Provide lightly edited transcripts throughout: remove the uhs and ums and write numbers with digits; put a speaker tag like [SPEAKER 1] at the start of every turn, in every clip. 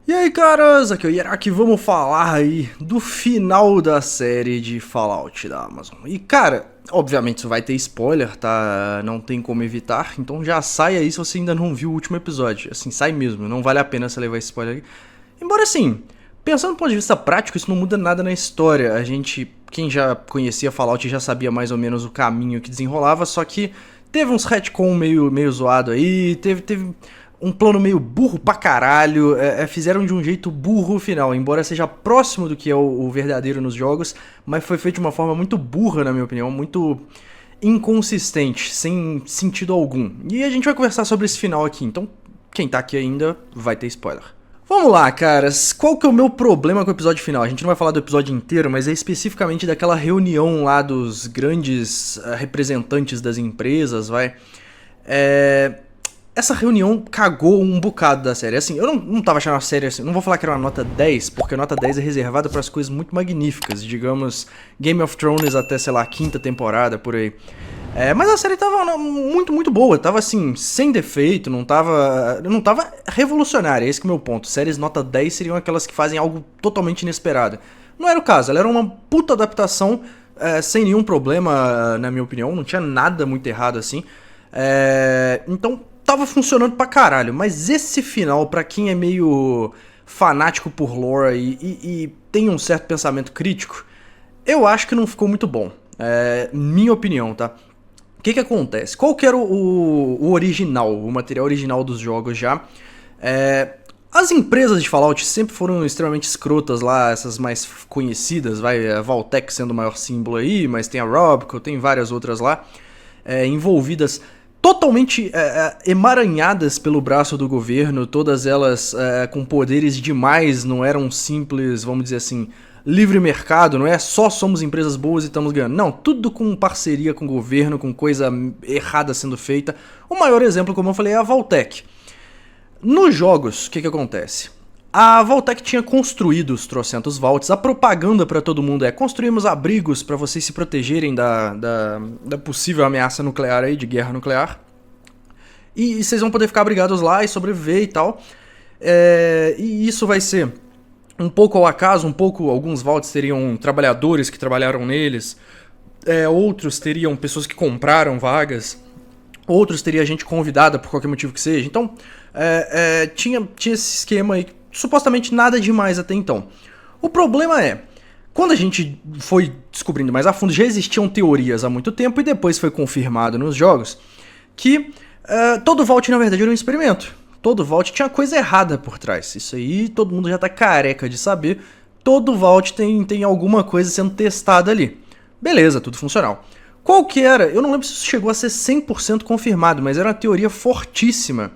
[SPEAKER 1] E aí, caras, aqui é o Ieraki, vamos falar aí do final da série de Fallout da Amazon. E cara, obviamente isso vai ter spoiler, tá? Não tem como evitar, então já sai aí se você ainda não viu o último episódio. Assim, sai mesmo, não vale a pena você levar spoiler aqui. Embora assim, pensando do ponto de vista prático, isso não muda nada na história. Quem já conhecia Fallout já sabia mais ou menos o caminho que desenrolava, só que teve uns retcon meio zoado aí, teve um plano meio burro pra caralho, fizeram de um jeito burro o final, embora seja próximo do que é o verdadeiro nos jogos, mas foi feito de uma forma muito burra, na minha opinião, muito inconsistente, sem sentido algum. E a gente vai conversar sobre esse final aqui, então quem tá aqui ainda vai ter spoiler. Vamos lá, caras, qual que é o meu problema com o episódio final? A gente não vai falar do episódio inteiro, mas é especificamente daquela reunião lá dos grandes representantes das empresas, vai. Essa reunião cagou um bocado da série. Assim, eu não tava achando a série assim. Não vou falar que era uma nota 10, porque a nota 10 é reservada para as coisas muito magníficas. Digamos, Game of Thrones até, sei lá, a quinta temporada, por aí. Mas a série tava muito boa. Tava assim, sem defeito, não tava revolucionária. Esse que é o meu ponto. Séries nota 10 seriam aquelas que fazem algo totalmente inesperado. Não era o caso, ela era uma puta adaptação, sem nenhum problema, na minha opinião. Não tinha nada muito errado assim. Então tava funcionando pra caralho, mas esse final, pra quem é meio fanático por lore e tem um certo pensamento crítico, eu acho que não ficou muito bom. Minha opinião, tá? O que acontece? Qual que era o original, o material original dos jogos já? As empresas de Fallout sempre foram extremamente escrotas lá, essas mais conhecidas, a Vault-Tec sendo o maior símbolo aí, mas tem a Robco, tem várias outras lá, envolvidas totalmente emaranhadas pelo braço do governo, todas elas com poderes demais, não eram simples, vamos dizer assim, livre mercado, não é só somos empresas boas e estamos ganhando. Não, tudo com parceria com o governo, com coisa errada sendo feita. O maior exemplo, como eu falei, é a Vault-Tec. Nos jogos, o que acontece? A Vault-Tec tinha construído os trocentos vaults, a propaganda pra todo mundo construímos abrigos pra vocês se protegerem da possível ameaça nuclear aí, de guerra nuclear. E vocês vão poder ficar abrigados lá e sobreviver e tal. E isso vai ser um pouco ao acaso, alguns vaults teriam trabalhadores que trabalharam neles, outros teriam pessoas que compraram vagas, outros teria gente convidada por qualquer motivo que seja. Então, tinha esse esquema aí, supostamente nada demais até então. O problema quando a gente foi descobrindo mais a fundo, já existiam teorias há muito tempo e depois foi confirmado nos jogos que todo Vault na verdade era um experimento. Todo Vault tinha coisa errada por trás. Isso aí todo mundo já tá careca de saber. Todo Vault tem alguma coisa sendo testada ali. Beleza, tudo funcional. Qual que era? Eu não lembro se isso chegou a ser 100% confirmado, mas era uma teoria fortíssima.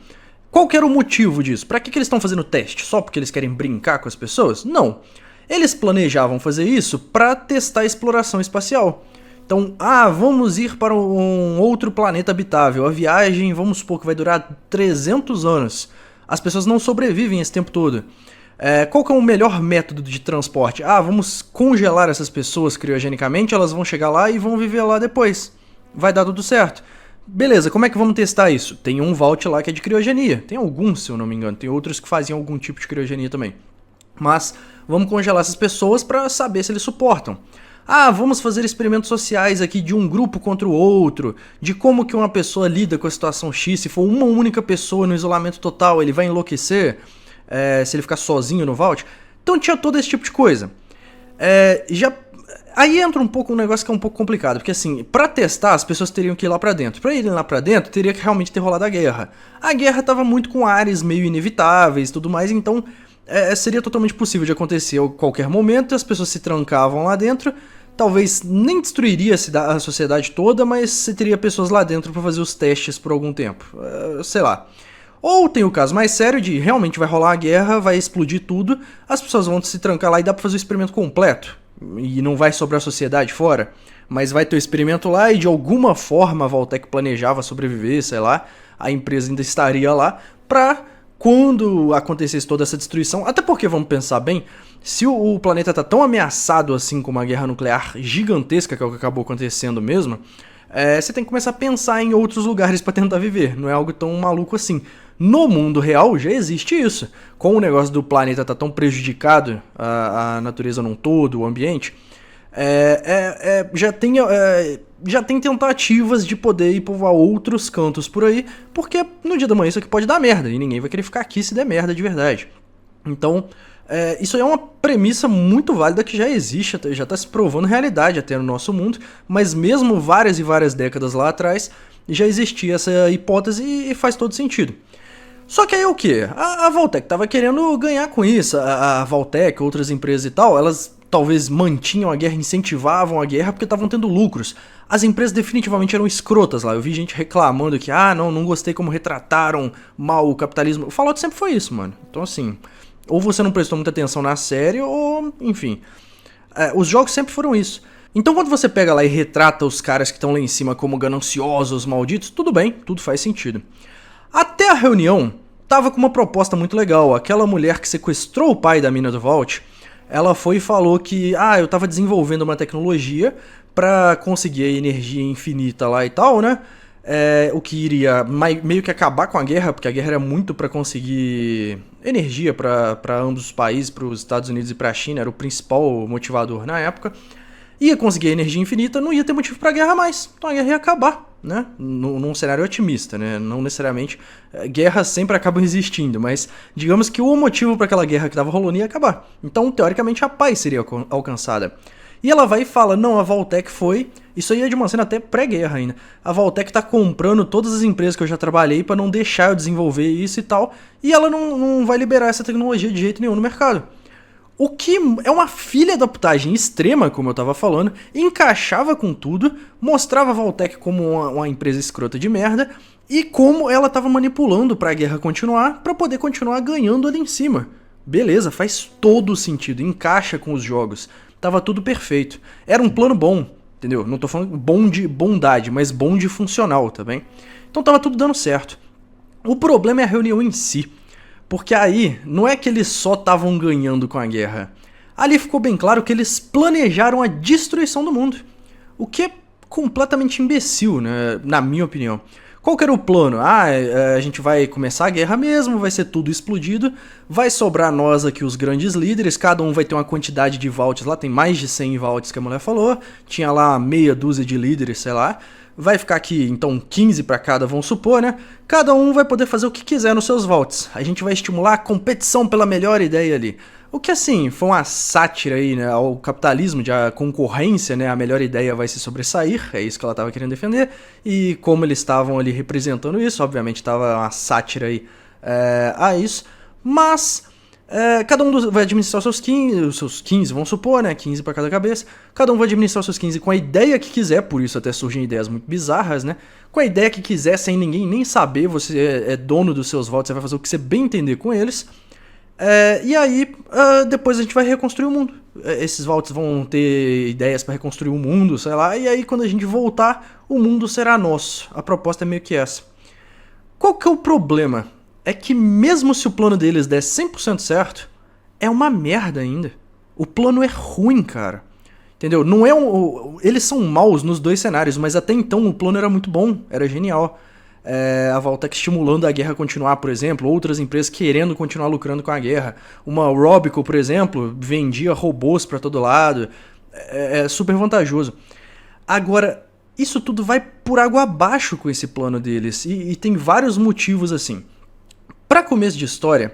[SPEAKER 1] Qual que era o motivo disso? Pra que eles estão fazendo teste? Só porque eles querem brincar com as pessoas? Não. Eles planejavam fazer isso pra testar a exploração espacial. Então, vamos ir para um outro planeta habitável. A viagem, vamos supor que vai durar 300 anos. As pessoas não sobrevivem esse tempo todo. Qual que é o melhor método de transporte? Vamos congelar essas pessoas criogenicamente, elas vão chegar lá e vão viver lá depois. Vai dar tudo certo. Beleza, como é que vamos testar isso? Tem um vault lá que é de criogenia. Tem alguns, se eu não me engano. Tem outros que faziam algum tipo de criogenia também. Mas vamos congelar essas pessoas para saber se eles suportam. Vamos fazer experimentos sociais aqui de um grupo contra o outro, de como que uma pessoa lida com a situação X. Se for uma única pessoa no isolamento total, ele vai enlouquecer, se ele ficar sozinho no vault. Então tinha todo esse tipo de coisa. Aí entra um negócio que é um pouco complicado, porque assim, pra testar as pessoas teriam que ir lá pra dentro. Pra irem lá pra dentro, teria que realmente ter rolado a guerra. A guerra tava muito com ares meio inevitáveis e tudo mais, então seria totalmente possível de acontecer a qualquer momento, as pessoas se trancavam lá dentro, talvez nem destruiria a sociedade toda, mas você teria pessoas lá dentro pra fazer os testes por algum tempo, sei lá. Ou tem o caso mais sério de realmente vai rolar a guerra, vai explodir tudo, as pessoas vão se trancar lá e dá pra fazer o experimento completo. E não vai sobrar a sociedade fora, mas vai ter o experimento lá e de alguma forma a Vault-Tec planejava sobreviver, sei lá, a empresa ainda estaria lá pra quando acontecesse toda essa destruição, até porque, vamos pensar bem, se o planeta tá tão ameaçado assim com uma guerra nuclear gigantesca, que é o que acabou acontecendo mesmo, você tem que começar a pensar em outros lugares pra tentar viver, não é algo tão maluco assim. No mundo real já existe isso. Com o negócio do planeta tá tão prejudicado, a natureza num todo, o ambiente, já tem tentativas de poder ir povoar outros cantos por aí, porque no dia da manhã isso aqui pode dar merda, e ninguém vai querer ficar aqui se der merda de verdade. Então, isso aí é uma premissa muito válida que já existe, já está se provando realidade até no nosso mundo, mas mesmo várias e várias décadas lá atrás, já existia essa hipótese e faz todo sentido. Só que aí o que? A Valtech tava querendo ganhar com isso. A Valtech, outras empresas e tal, elas talvez mantinham a guerra, incentivavam a guerra porque estavam tendo lucros. As empresas definitivamente eram escrotas lá. Eu vi gente reclamando que, não gostei como retrataram mal o capitalismo. O Fallout sempre foi isso, mano. Então assim, ou você não prestou muita atenção na série, ou enfim. Os jogos sempre foram isso. Então quando você pega lá e retrata os caras que estão lá em cima como gananciosos, malditos, tudo bem, tudo faz sentido. Até a reunião, tava com uma proposta muito legal. Aquela mulher que sequestrou o pai da mina do Vault, ela foi e falou que, eu tava desenvolvendo uma tecnologia pra conseguir a energia infinita lá e tal, né? O que iria meio que acabar com a guerra, porque a guerra era muito pra conseguir energia pra ambos os países, pros Estados Unidos e pra China, era o principal motivador na época. Ia conseguir a energia infinita, não ia ter motivo pra guerra mais. Então a guerra ia acabar, né? Num cenário otimista, né? Não necessariamente guerras sempre acabam existindo, mas digamos que o motivo para aquela guerra que tava rolando ia acabar. Então, teoricamente, a paz seria alcançada. E ela vai e fala, não, a Valtech foi... Isso aí é de uma cena até pré-guerra ainda. A Valtech tá comprando todas as empresas que eu já trabalhei para não deixar eu desenvolver isso e tal, e ela não vai liberar essa tecnologia de jeito nenhum no mercado. O que é uma filha da putagem extrema, como eu tava falando, encaixava com tudo, mostrava a Valtech como uma empresa escrota de merda e como ela tava manipulando pra guerra continuar, pra poder continuar ganhando ali em cima. Beleza, faz todo sentido, encaixa com os jogos, tava tudo perfeito. Era um plano bom, entendeu? Não tô falando bom de bondade, mas bom de funcional, tá bem? Então tava tudo dando certo. O problema é a reunião em si. Porque aí, não é que eles só estavam ganhando com a guerra. Ali ficou bem claro que eles planejaram a destruição do mundo. O que é completamente imbecil, né? Na minha opinião. Qual que era o plano? A gente vai começar a guerra mesmo, vai ser tudo explodido, vai sobrar nós aqui os grandes líderes, cada um vai ter uma quantidade de vaults lá, tem mais de 100 vaults que a mulher falou, tinha lá meia dúzia de líderes, sei lá. Vai ficar aqui, então, 15 para cada, vamos supor, né? Cada um vai poder fazer o que quiser nos seus vaults. A gente vai estimular a competição pela melhor ideia ali. O que, assim, foi uma sátira aí, né, ao capitalismo, de a concorrência, né, a melhor ideia vai se sobressair, é isso que ela estava querendo defender. E como eles estavam ali representando isso, obviamente estava uma sátira aí a isso. Mas... cada um vai administrar os seus 15, vamos supor, né? 15 para cada cabeça. Cada um vai administrar os seus 15 com a ideia que quiser, por isso até surgem ideias muito bizarras, né? Com a ideia que quiser, sem ninguém nem saber, você é dono dos seus votos, você vai fazer o que você bem entender com eles. E aí, depois a gente vai reconstruir o mundo. Esses votos vão ter ideias para reconstruir o mundo, sei lá. E aí, quando a gente voltar, o mundo será nosso. A proposta é meio que essa. Qual que é o problema? É que mesmo se o plano deles der 100% certo, é uma merda ainda. O plano é ruim, cara. Entendeu? Não é eles são maus nos dois cenários, mas até então o plano era muito bom, era genial. A Valtech estimulando a guerra a continuar, por exemplo, outras empresas querendo continuar lucrando com a guerra. Uma Robico, por exemplo, vendia robôs pra todo lado. É super vantajoso. Agora, isso tudo vai por água abaixo com esse plano deles, e tem vários motivos assim. Para começo de história,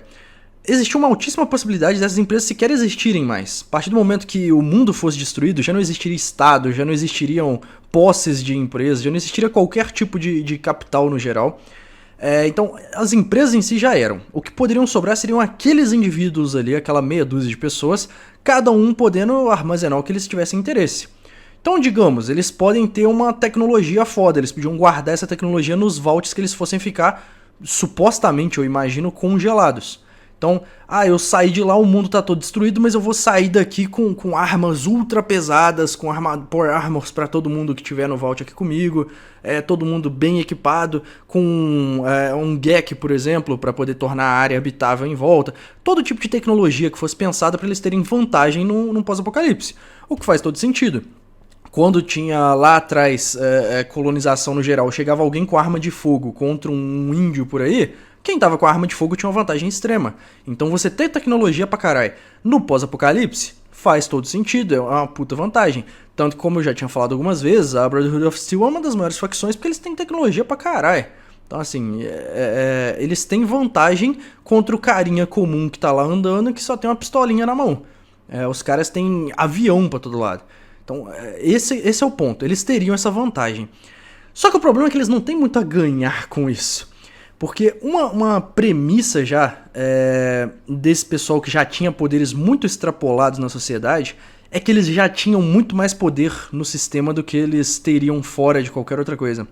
[SPEAKER 1] existia uma altíssima possibilidade dessas empresas sequer existirem mais. A partir do momento que o mundo fosse destruído, já não existiria Estado, já não existiriam posses de empresas, já não existiria qualquer tipo de capital no geral. Então, as empresas em si já eram. O que poderiam sobrar seriam aqueles indivíduos ali, aquela meia dúzia de pessoas, cada um podendo armazenar o que eles tivessem interesse. Então, digamos, eles podem ter uma tecnologia foda, eles podiam guardar essa tecnologia nos vaults que eles fossem ficar... supostamente, eu imagino, congelados. Então, eu saí de lá, o mundo tá todo destruído, mas eu vou sair daqui com armas ultra pesadas, com power armors pra todo mundo que tiver no vault aqui comigo, todo mundo bem equipado, com um GEC, por exemplo, pra poder tornar a área habitável em volta. Todo tipo de tecnologia que fosse pensada pra eles terem vantagem num pós-apocalipse. O que faz todo sentido. Quando tinha lá atrás colonização no geral, chegava alguém com arma de fogo contra um índio por aí, quem tava com a arma de fogo tinha uma vantagem extrema. Então você ter tecnologia pra caralho no pós-apocalipse faz todo sentido, é uma puta vantagem. Tanto que, como eu já tinha falado algumas vezes, a Brotherhood of Steel é uma das maiores facções porque eles têm tecnologia pra caralho. Então, assim, eles têm vantagem contra o carinha comum que tá lá andando que só tem uma pistolinha na mão. Os caras têm avião pra todo lado. Então, esse é o ponto. Eles teriam essa vantagem. Só que o problema é que eles não têm muito a ganhar com isso. Porque uma premissa já desse pessoal que já tinha poderes muito extrapolados na sociedade é que eles já tinham muito mais poder no sistema do que eles teriam fora de qualquer outra coisa.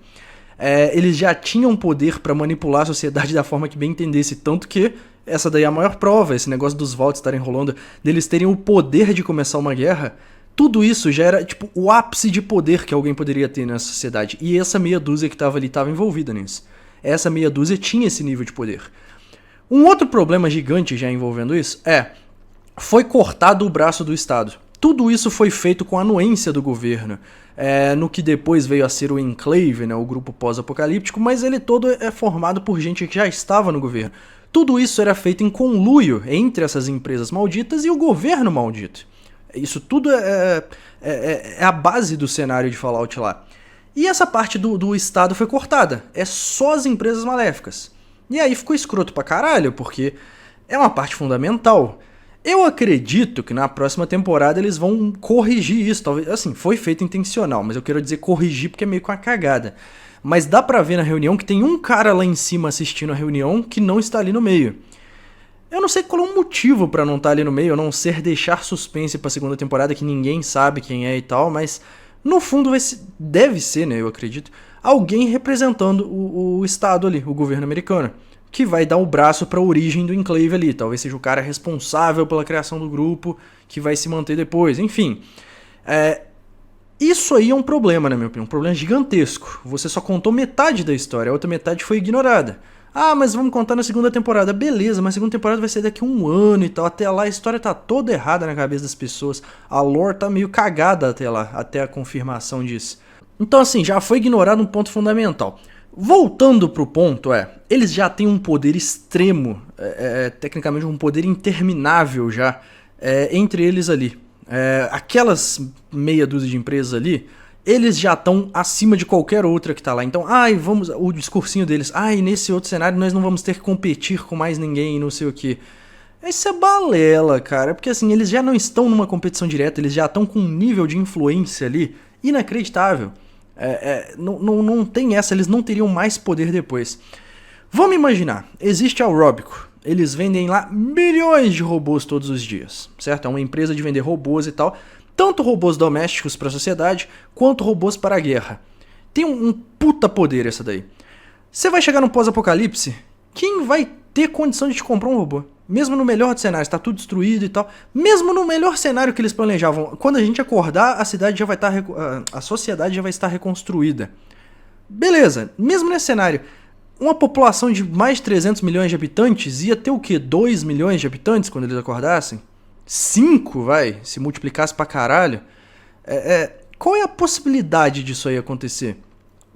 [SPEAKER 1] Eles já tinham poder pra manipular a sociedade da forma que bem entendesse, tanto que essa daí é a maior prova, esse negócio dos Vaults estarem rolando, deles terem o poder de começar uma guerra. Tudo isso já era tipo o ápice de poder que alguém poderia ter na sociedade, e essa meia dúzia que tava ali tava envolvida nisso. Essa meia dúzia tinha esse nível de poder. Um outro problema gigante já envolvendo isso foi cortado o braço do Estado. Tudo isso foi feito com a anuência do governo, no que depois veio a ser o Enclave, né, o grupo pós-apocalíptico, mas ele todo é formado por gente que já estava no governo. Tudo isso era feito em conluio entre essas empresas malditas e o governo maldito. Isso tudo é a base do cenário de Fallout lá. E essa parte do Estado foi cortada. É só as empresas maléficas. E aí ficou escroto pra caralho, porque é uma parte fundamental. Eu acredito que na próxima temporada eles vão corrigir isso. Talvez, assim, foi feito intencional, mas eu quero dizer corrigir porque é meio que uma cagada. Mas dá pra ver na reunião que tem um cara lá em cima assistindo a reunião que não está ali no meio. Eu não sei qual é o motivo pra não estar ali no meio, a não ser deixar suspense pra segunda temporada que ninguém sabe quem é e tal, mas no fundo deve ser, né, eu acredito, alguém representando o Estado ali, o governo americano, que vai dar o braço pra origem do Enclave ali. Talvez seja o cara responsável pela criação do grupo, que vai se manter depois, enfim. Isso aí é um problema, na minha opinião, um problema gigantesco. Você só contou metade da história, a outra metade foi ignorada. Ah, mas vamos contar na segunda temporada. Beleza, mas a segunda temporada vai ser daqui a um ano e tal. Até lá a história tá toda errada na cabeça das pessoas. A lore tá meio cagada até lá, até a confirmação disso. Então assim, já foi ignorado um ponto fundamental. Voltando pro ponto, eles já têm um poder extremo, tecnicamente um poder interminável já, entre eles ali. Aquelas meia dúzia de empresas ali, eles já estão acima de qualquer outra que tá lá. Então, o discursinho deles, nesse outro cenário nós não vamos ter que competir com mais ninguém, não sei o que. Isso é balela, cara, porque assim, eles já não estão numa competição direta, eles já estão com um nível de influência ali inacreditável. Não tem essa, eles não teriam mais poder depois. Vamos imaginar, existe a Robico, eles vendem lá milhões de robôs todos os dias, certo? É uma empresa de vender robôs e tal, tanto robôs domésticos para a sociedade, quanto robôs para a guerra. Tem um puta poder essa daí. Você vai chegar no pós-apocalipse, quem vai ter condição de te comprar um robô? Mesmo no melhor dos cenários, tá tudo destruído e tal. Mesmo no melhor cenário que eles planejavam, quando a gente acordar, a cidade já vai estar, a sociedade já vai estar reconstruída. Beleza, mesmo nesse cenário, uma população de mais de 300 milhões de habitantes ia ter o quê? 2 milhões de habitantes quando eles acordassem? 5, se multiplicasse pra caralho. Qual é a possibilidade disso aí acontecer?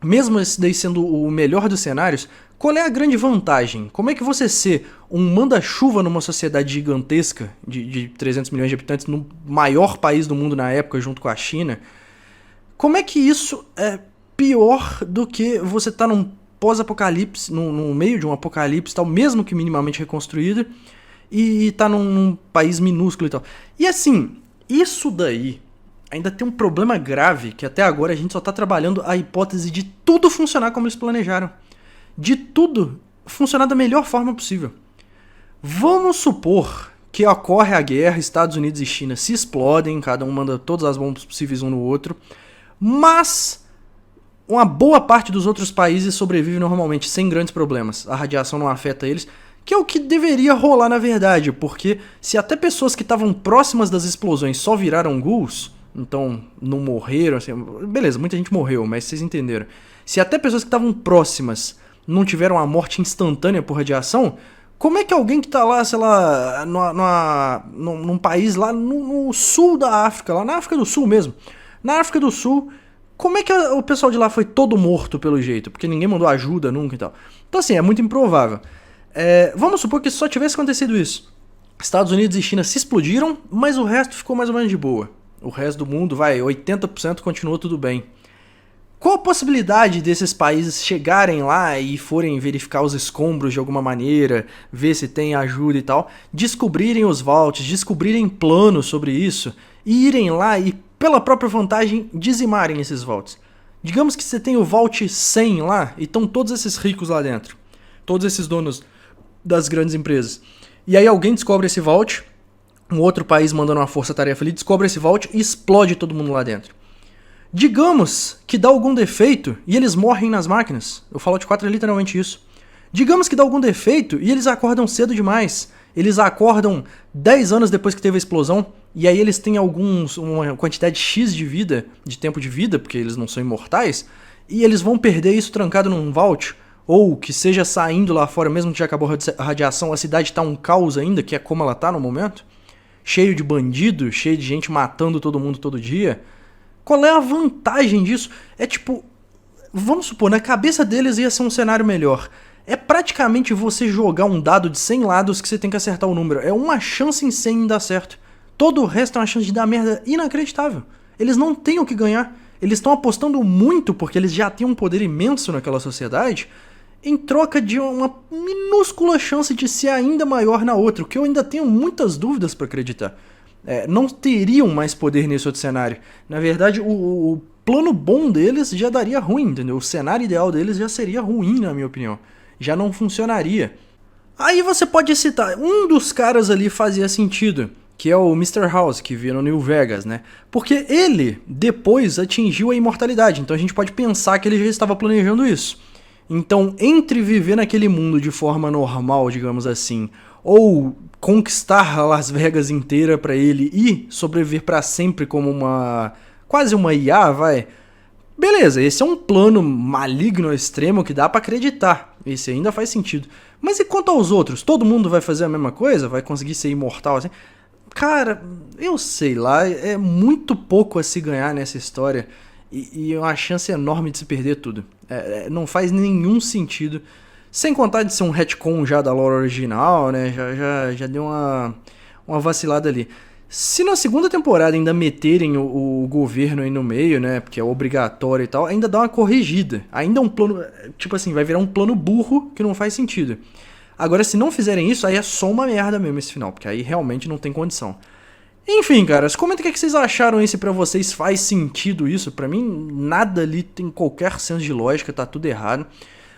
[SPEAKER 1] Mesmo esse daí sendo o melhor dos cenários, qual é a grande vantagem? Como é que você ser um manda-chuva numa sociedade gigantesca de 300 milhões de habitantes, no maior país do mundo na época, junto com a China, como é que isso é pior do que você tá num pós-apocalipse, no meio de um apocalipse tal, mesmo que minimamente reconstruído, e tá num país minúsculo e tal. E assim, isso daí ainda tem um problema grave, que até agora a gente só tá trabalhando a hipótese de tudo funcionar como eles planejaram. De tudo funcionar da melhor forma possível. Vamos supor que ocorre a guerra, Estados Unidos e China se explodem, cada um manda todas as bombas possíveis um no outro, mas uma boa parte dos outros países sobrevive normalmente, sem grandes problemas. A radiação não afeta eles, que é o que deveria rolar na verdade, porque se até pessoas que estavam próximas das explosões só viraram ghouls, então não morreram, assim, beleza, muita gente morreu, mas vocês entenderam. Se até pessoas que estavam próximas não tiveram a morte instantânea por radiação, como é que alguém que tá lá, sei lá, num país lá no sul da África, lá na África do Sul mesmo, na África do Sul, como é que o pessoal de lá foi todo morto pelo jeito? Porque ninguém mandou ajuda nunca e tal. Então assim, é muito improvável. Vamos supor que só tivesse acontecido isso. Estados Unidos e China se explodiram, mas o resto ficou mais ou menos de boa. O resto do mundo, 80% continua tudo bem. Qual a possibilidade desses países chegarem lá e forem verificar os escombros de alguma maneira, ver se tem ajuda e tal, descobrirem os vaults, descobrirem planos sobre isso e irem lá e, pela própria vantagem, dizimarem esses vaults? Digamos que você tem o Vault 100 lá e estão todos esses ricos lá dentro, todos esses donos das grandes empresas. E aí alguém descobre esse vault, um outro país mandando uma força-tarefa ali, descobre esse vault e explode todo mundo lá dentro. Digamos que dá algum defeito e eles morrem nas máquinas. O Fallout 4 é literalmente isso. Digamos que dá algum defeito e eles acordam cedo demais. Eles acordam 10 anos depois que teve a explosão e aí eles têm uma quantidade X de vida, de tempo de vida, porque eles não são imortais, e eles vão perder isso trancado num vault, ou que seja saindo lá fora, mesmo que já acabou a radiação, a cidade tá um caos ainda, que é como ela tá no momento, cheio de bandido, cheio de gente matando todo mundo todo dia. Qual é a vantagem disso? É tipo, vamos supor, na cabeça deles ia ser um cenário melhor. É praticamente você jogar um dado de 100 lados que você tem que acertar o número. É uma chance em 100 em dar certo. Todo o resto é uma chance de dar merda inacreditável. Eles não têm o que ganhar. Eles estão apostando muito porque eles já têm um poder imenso naquela sociedade, em troca de uma minúscula chance de ser ainda maior na outra, o que eu ainda tenho muitas dúvidas para acreditar. Não teriam mais poder nesse outro cenário. Na verdade, o plano bom deles já daria ruim, entendeu? O cenário ideal deles já seria ruim, na minha opinião. Já não funcionaria. Aí você pode citar, um dos caras ali fazia sentido, que é o Mr. House, que vive no New Vegas, né? Porque ele, depois, atingiu a imortalidade, então a gente pode pensar que ele já estava planejando isso. Então, entre viver naquele mundo de forma normal, digamos assim, ou conquistar a Las Vegas inteira pra ele e sobreviver pra sempre como quase uma IA, beleza, esse é um plano maligno ao extremo que dá pra acreditar. Esse ainda faz sentido. Mas e quanto aos outros? Todo mundo vai fazer a mesma coisa? Vai conseguir ser imortal assim? Cara, eu sei lá, é muito pouco a se ganhar nessa história e uma chance enorme de se perder tudo. Não faz nenhum sentido. Sem contar de ser um retcon já da lore original, né? Já deu uma vacilada ali. Se na segunda temporada ainda meterem o governo aí no meio, né? Porque é obrigatório e tal, ainda dá uma corrigida. Ainda é um plano, tipo assim, vai virar um plano burro que não faz sentido. Agora, se não fizerem isso, aí é só uma merda mesmo esse final, porque aí realmente não tem condição. Enfim, caras, comenta o que vocês acharam aí, se pra vocês faz sentido isso. Pra mim, nada ali tem qualquer senso de lógica, tá tudo errado.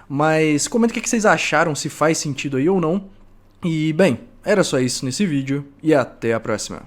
[SPEAKER 1] Mas comenta o que vocês acharam, se faz sentido aí ou não. E, bem, era só isso nesse vídeo e até a próxima.